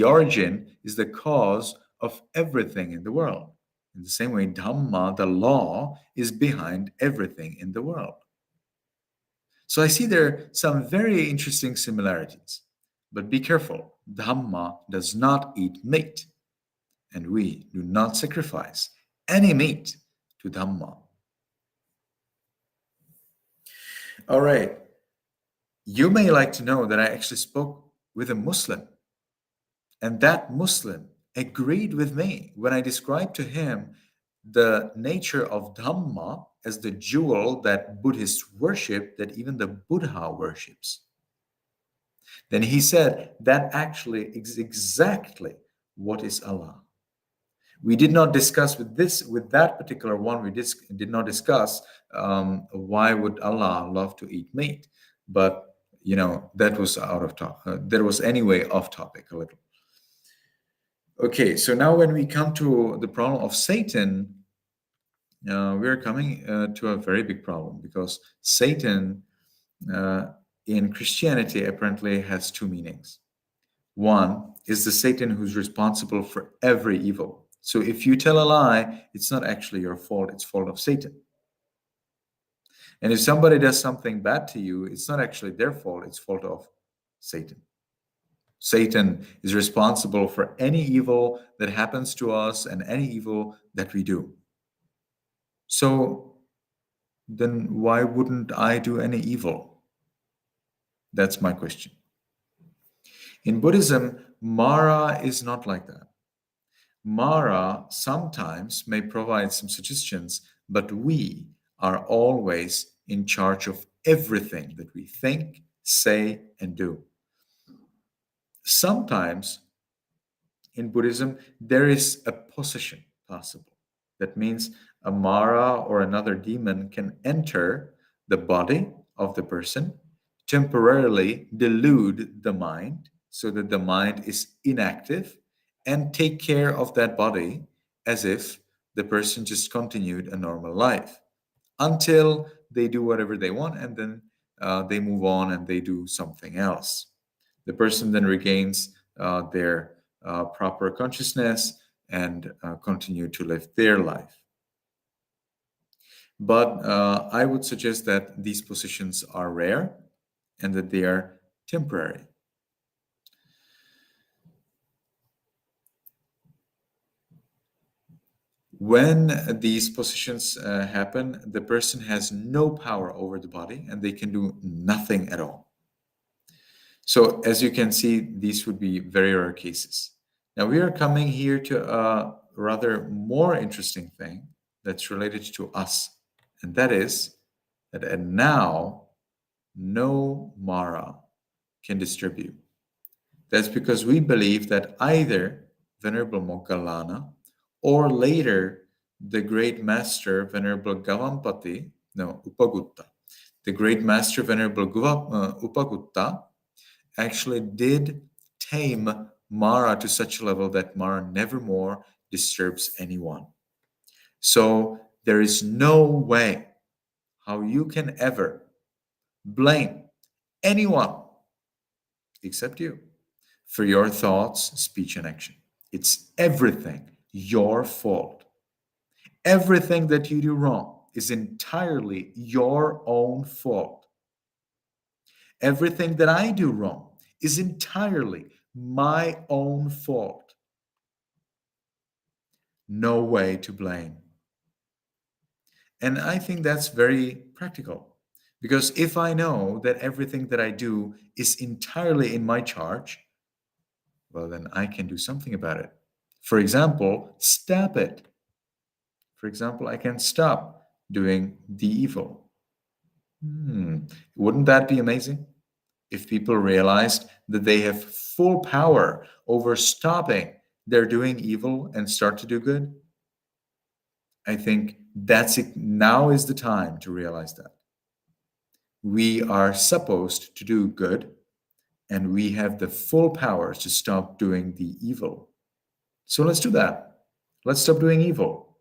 origin, is the cause of everything in the world. In the same way, Dhamma, the law, is behind everything in the world. So I see there are some very interesting similarities. But be careful, Dhamma does not eat meat, and we do not sacrifice any meat to Dhamma. All right. You may like to know that I actually spoke with a Muslim, and that Muslim agreed with me when I described to him the nature of Dhamma as the jewel that Buddhists worship, that even the Buddha worships. Then he said that actually is exactly what is Allah. We did not discuss with that particular one. We did not discuss why would Allah love to eat meat, but that was out of topic. That was anyway off topic a little. Okay, so now when we come to the problem of Satan, we are coming to a very big problem, because Satan in Christianity apparently has two meanings. One is the Satan who's responsible for every evil. So if you tell a lie, it's not actually your fault, it's fault of Satan. And if somebody does something bad to you, it's not actually their fault, it's fault of Satan. Satan is responsible for any evil that happens to us and any evil that we do. So then why wouldn't I do any evil? That's my question. In Buddhism, Mara is not like that. Mara sometimes may provide some suggestions, but we are always in charge of everything that we think, say, and do. Sometimes in Buddhism, there is a possession possible. That means a Mara or another demon can enter the body of the person, temporarily delude the mind so that the mind is inactive, and take care of that body as if the person just continued a normal life until they do whatever they want, and then they move on and they do something else. The person then regains their proper consciousness and continue to live their life. But I would suggest that these positions are rare and that they are temporary. When these positions happen, the person has no power over the body and they can do nothing at all. So as you can see, these would be very rare cases. Now we are coming here to a rather more interesting thing that's related to us. And that is that now no Mara can disturb you. That's because we believe that either Venerable Moggallana or later the great master Venerable 𝗀𝗶𝗸𝗲, the great master Venerable 𝗀𝗶𝗸𝗲 actually did tame Mara to such a level that Mara nevermore disturbs anyone. So there is no way how you can ever blame anyone except you for your thoughts, speech, and action. It's everything your fault. Everything that you do wrong is entirely your own fault. Everything that I do wrong is entirely my own fault. No way to blame. And I think that's very practical, because if I know that everything that I do is entirely in my charge, well, then I can do something about it. For example, stop it. For example, I can stop doing the evil. Wouldn't that be amazing? If people realized that they have full power over stopping their doing evil and start to do good, I think that's it. Now is the time to realize that. We are supposed to do good, and we have the full power to stop doing the evil. So let's do that. Let's stop doing evil,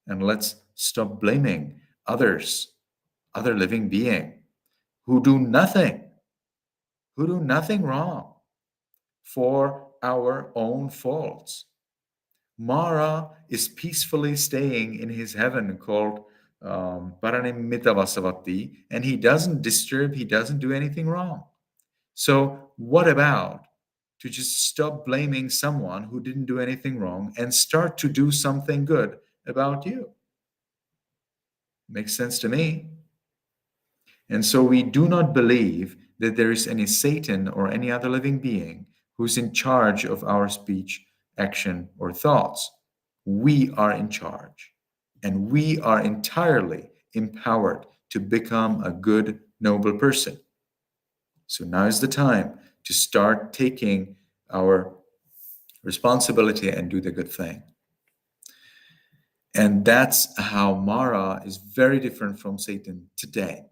and let's stop blaming others, other living being who do nothing wrong for our own faults. Mara is peacefully staying in his heaven called 𝗹𝗶𝗸𝗲𝗲, and he doesn't disturb, he doesn't do anything wrong. So what about to just stop blaming someone who didn't do anything wrong and start to do something good about you? Makes sense to me. And so we do not believe that there is any Satan or any other living being who's in charge of our speech, action, or thoughts. We are in charge, and we are entirely empowered to become a good, noble person. So now is the time to start taking our responsibility and do the good thing. And that's how Mara is very different from Satan today,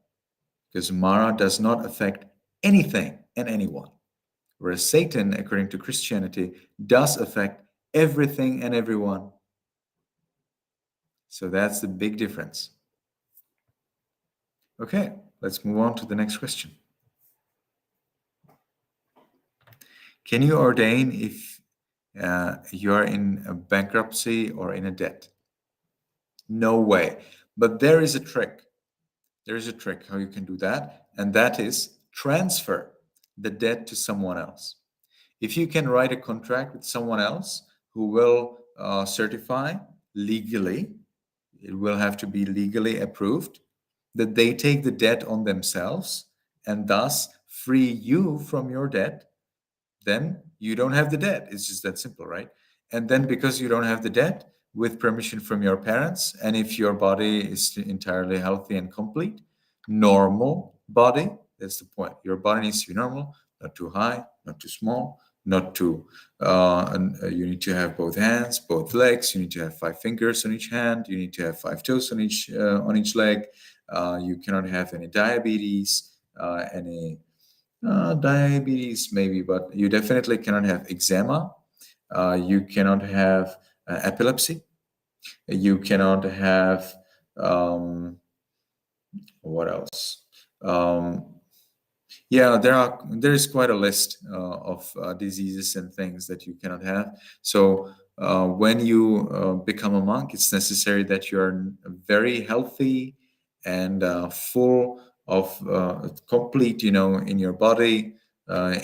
because Mara does not affect anything and anyone, whereas Satan, according to Christianity, does affect everything and everyone. So that's the big difference. Okay, let's move on to the next question. Can you ordain if you are in a bankruptcy or in a debt? No way. But there is a trick. There is a trick how you can do that, and that is transfer the debt to someone else. If you can write a contract with someone else who will certify legally, it will have to be legally approved, that they take the debt on themselves and thus free you from your debt, then you don't have the debt. It's just that simple, right? And then because you don't have the debt, with permission from your parents, and if your body is entirely healthy and complete, normal body, that's the point. Your body needs to be normal, not too high, not too small, not too, you need to have both hands, both legs, you need to have 5 fingers on each hand, you need to have 5 toes on each leg, you cannot have any diabetes, diabetes maybe, but you definitely cannot have eczema, you cannot have epilepsy, you cannot have what else? Yeah, there is quite a list of diseases and things that you cannot have. So when you become a monk, it's necessary that you are very healthy and full of complete, in your body,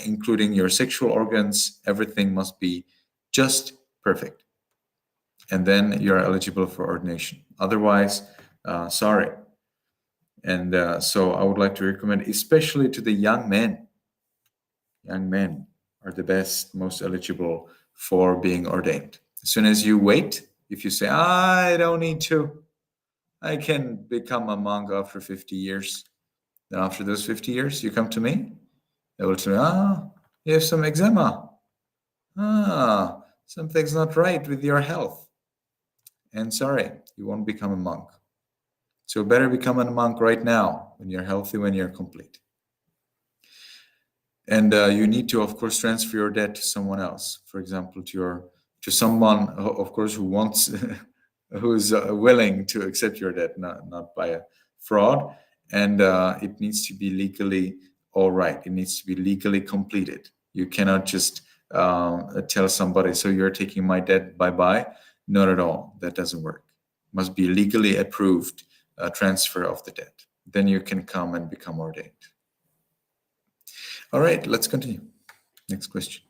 including your sexual organs. Everything must be just perfect. And then you're eligible for ordination. Otherwise, sorry. And so I would like to recommend, especially to the young men. Young men are the best, most eligible for being ordained. As soon as you wait, if you say, I don't need to, I can become a monk after 50 years. Then after those 50 years, you come to me, they will say, you have some eczema. Something's not right with your health. And sorry, you won't become a monk. So better become a monk right now, when you're healthy, when you're complete. And you need to, of course, transfer your debt to someone else. For example, to someone, of course, who wants, who's willing to accept your debt, not by a fraud. And it needs to be legally all right. It needs to be legally completed. You cannot just tell somebody, so you're taking my debt, bye-bye. Not at all. That doesn't work. It must be legally approved transfer of the debt. Then you can come and become ordained. All right, let's continue. Next question.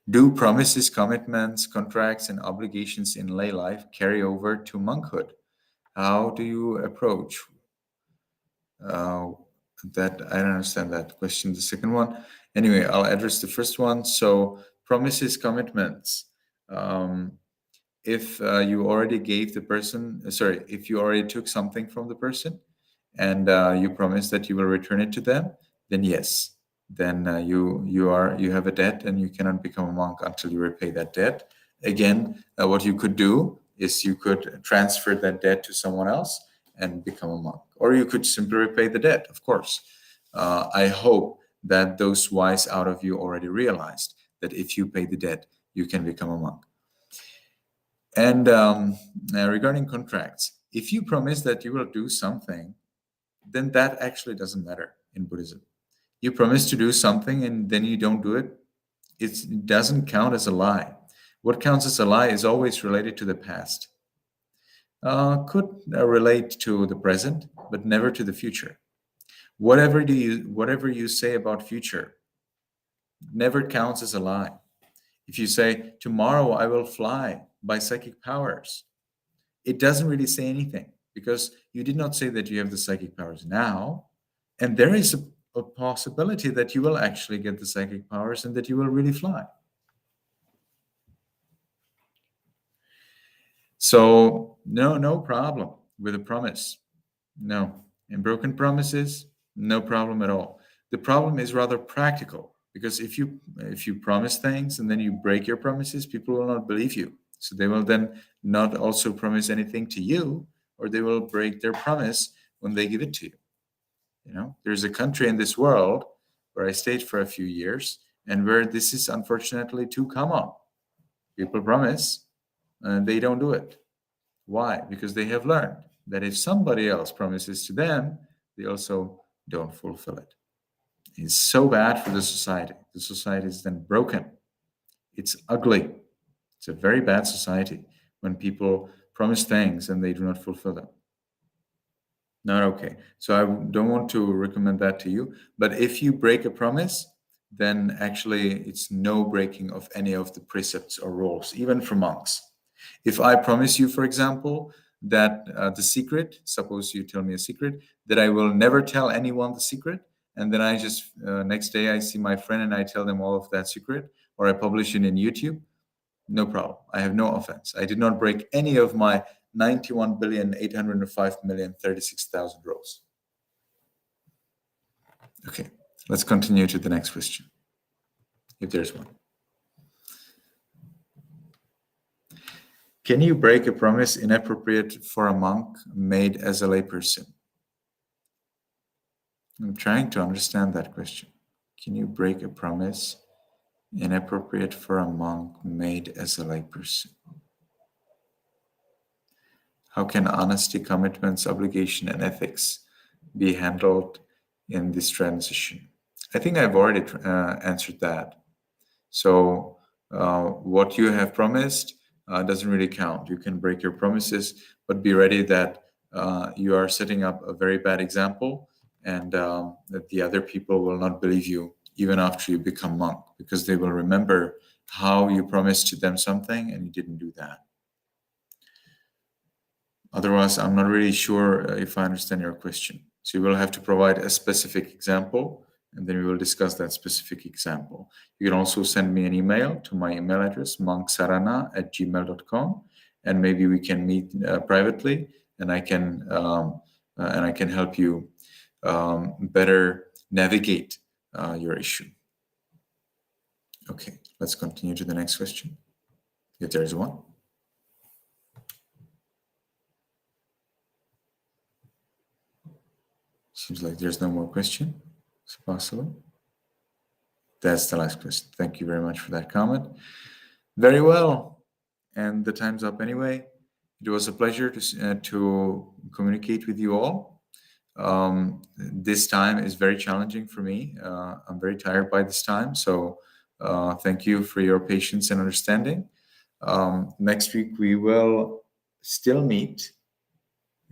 Do promises, commitments, contracts, and obligations in lay life carry over to monkhood? How do you approach That I don't understand that question. The second one. Anyway, I'll address the first one. So promises, commitments. If you already gave the person, if you already took something from the person and you promise that you will return it to them, then yes, then you have a debt and you cannot become a monk until you repay that debt. Again, what you could do is you could transfer that debt to someone else and become a monk, or you could simply repay the debt. Of course, I hope that those wise out of you already realized that if you pay the debt, you can become a monk. And regarding contracts, if you promise that you will do something, then that actually doesn't matter in Buddhism. You promise to do something and then you don't do it, it doesn't count as a lie. What counts as a lie is always related to the past. Could relate to the present, but never to the future. Whatever you say about future never counts as a lie. If you say, tomorrow I will fly by psychic powers, it doesn't really say anything, because you did not say that you have the psychic powers now, and there is a possibility that you will actually get the psychic powers and that you will really fly. So no problem with a promise. No. And broken promises, no problem at all. The problem is rather practical, because if you promise things and then you break your promises, people will not believe you. So they will then not also promise anything to you, or they will break their promise when they give it to you. You know, there's a country in this world where I stayed for a few years and where this is unfortunately too common. People promise and they don't do it. Why? Because they have learned that if somebody else promises to them, they also don't fulfill it. It's so bad for the society. The society is then broken. It's ugly. It's a very bad society when people promise things and they do not fulfill them. Not okay. So I don't want to recommend that to you. But if you break a promise, then actually it's no breaking of any of the precepts or rules, even for monks. If I promise you, for example, that the secret, suppose you tell me a secret, that I will never tell anyone the secret, and then I just, next day I see my friend and I tell them all of that secret, or I publish it in YouTube, no problem. I have no offense. I did not break any of my 91,805,036,000 rules. Okay, let's continue to the next question, if there's one. Can you break a promise inappropriate for a monk made as a layperson? I'm trying to understand that question. Can you break a promise inappropriate for a monk made as a layperson? How can honesty, commitments, obligation, and ethics be handled in this transition? I think I've already answered that. So what you have promised doesn't really count. You can break your promises, but be ready that you are setting up a very bad example, and that the other people will not believe you even after you become monk, because they will remember how you promised to them something and you didn't do that. Otherwise, I'm not really sure if I understand your question. So you will have to provide a specific example, and then we will discuss that specific example. You can also send me an email to my email address, 𝗀𝗁𝗁@gmail.com, and maybe we can meet privately, and I can help you better navigate your issue. Okay, let's continue to the next question, if there is one. Seems like there's no more question. It's possible. That's the last question. Thank you very much for that comment. Very well. And the time's up anyway. It was a pleasure to communicate with you all. This time is very challenging for me. I'm very tired by this time. So thank you for your patience and understanding. Next week, we will still meet.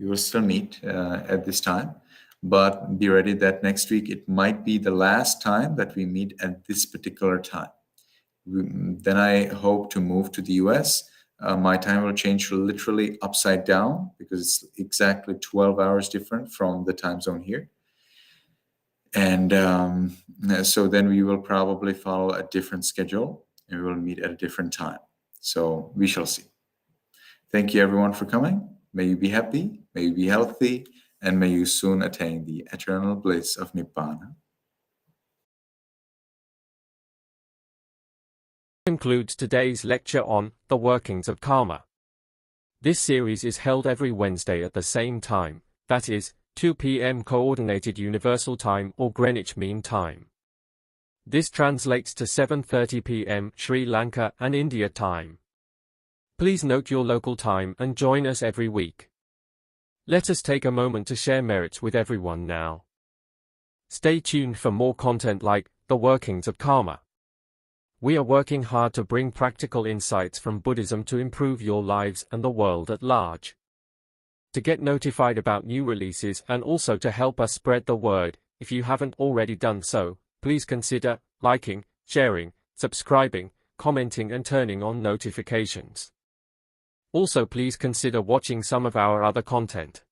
At this time. But be ready that next week it might be the last time that we meet at this particular time. Then I hope to move to the US. My time will change literally upside down, because it's exactly 12 hours different from the time zone here. And so then we will probably follow a different schedule and we will meet at a different time. So we shall see. Thank you everyone for coming. May you be happy, may you be healthy, and may you soon attain the eternal bliss of Nibbana. Concludes today's lecture on the workings of karma. This series is held every Wednesday at the same time, that is, 2 p.m. Coordinated Universal Time or Greenwich Mean Time. This translates to 7:30 p.m. Sri Lanka and India time. Please note your local time and join us every week. Let us take a moment to share merits with everyone now. Stay tuned for more content like the workings of karma. We are working hard to bring practical insights from Buddhism to improve your lives and the world at large. To get notified about new releases and also to help us spread the word, if you haven't already done so, please consider liking, sharing, subscribing, commenting and turning on notifications. Also please consider watching some of our other content.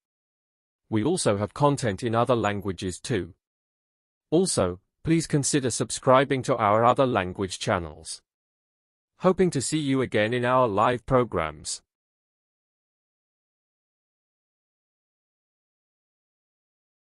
We also have content in other languages too. Also, please consider subscribing to our other language channels. Hoping to see you again in our live programs.